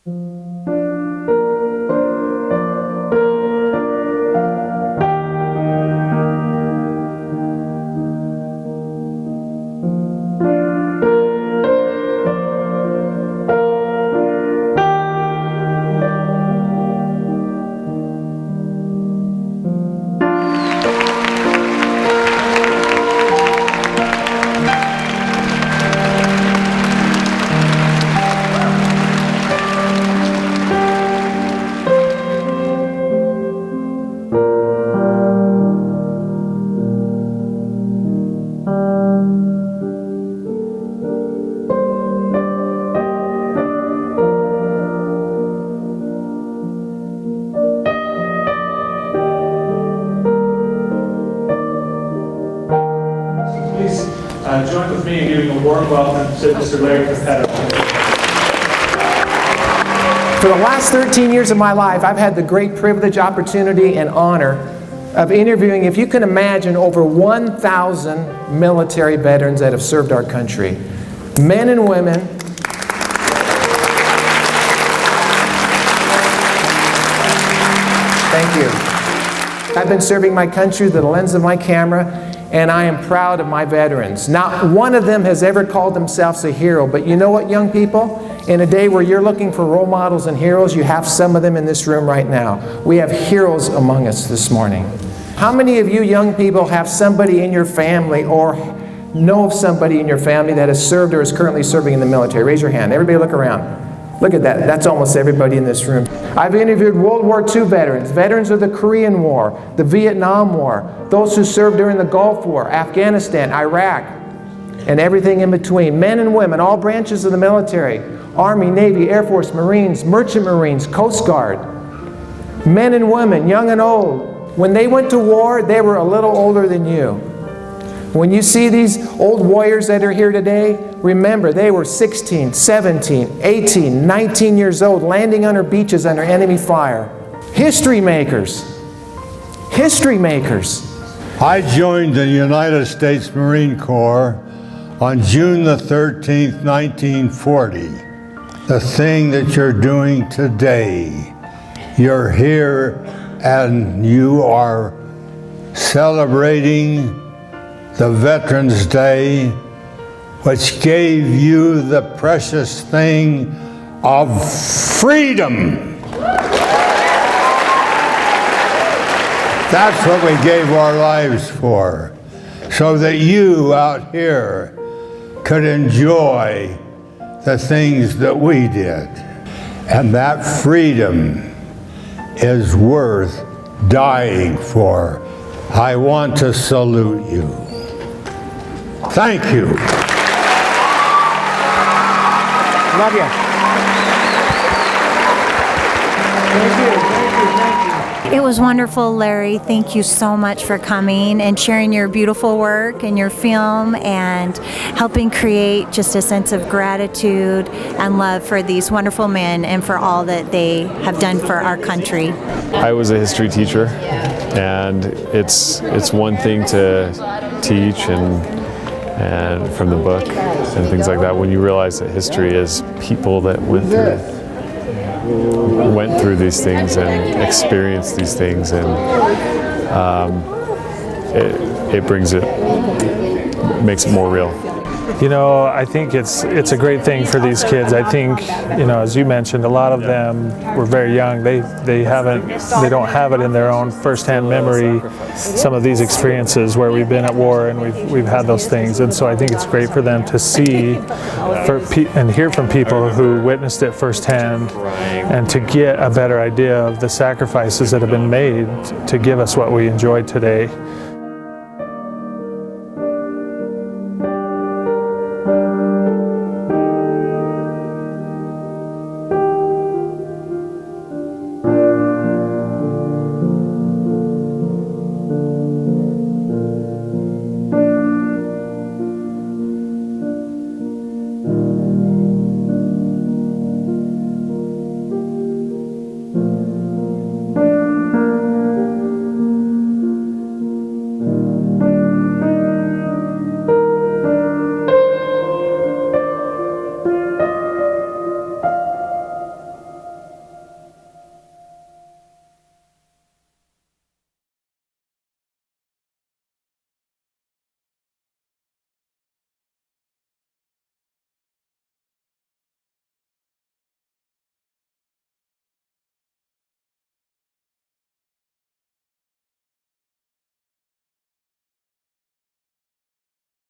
Join with me in giving a warm welcome to Mr. Larry Cappetto. For the last 13 years of my life, I've had the great privilege, opportunity, and honor of interviewing, if you can imagine, over 1,000 military veterans that have served our country. Men and women. Thank you. I've been serving my country through the lens of my camera, and I am proud of my veterans. Not one of them has ever called themselves a hero, but you know what, young people? In a day where you're looking for role models and heroes, you have some of them in this room right now. We have heroes among us this morning. How many of you young people have somebody in your family or know of somebody in your family that has served or is currently serving in the military? Raise your hand. Everybody look around. Look at that. That's almost everybody in this room. I've interviewed World War II veterans, veterans of the Korean War, the Vietnam War, those who served during the Gulf War, Afghanistan, Iraq, and everything in between. Men and women, all branches of the military, Army, Navy, Air Force, Marines, Merchant Marines, Coast Guard. Men and women, young and old. When they went to war, they were a little older than you. When you see these old warriors that are here today, remember they were 16, 17, 18, 19 years old, landing on our beaches under enemy fire. History makers. History makers. I joined the United States Marine Corps on June the 13th, 1940. The thing that you're doing today, you're here and you are celebrating the Veterans Day, which gave you the precious thing of freedom. That's what we gave our lives for, so that you out here could enjoy the things that we did. And that freedom is worth dying for. I want to salute you. Thank you. Love you. Thank you. It was wonderful, Larry. Thank you so much for coming and sharing your beautiful work and your film and helping create just a sense of gratitude and love for these wonderful men and for all that they have done for our country. I was a history teacher, and it's one thing to teach and from the book and things like that, when you realize that history is people that went through these things and experienced these things, and it makes it more real. You know, I think it's a great thing for these kids. I think, you know, as you mentioned, a lot of them were very young. They don't have it in their own firsthand memory, some of these experiences where we've been at war and we've had those things. And so I think it's great for them to see and hear from people who witnessed it firsthand, and to get a better idea of the sacrifices that have been made to give us what we enjoy today.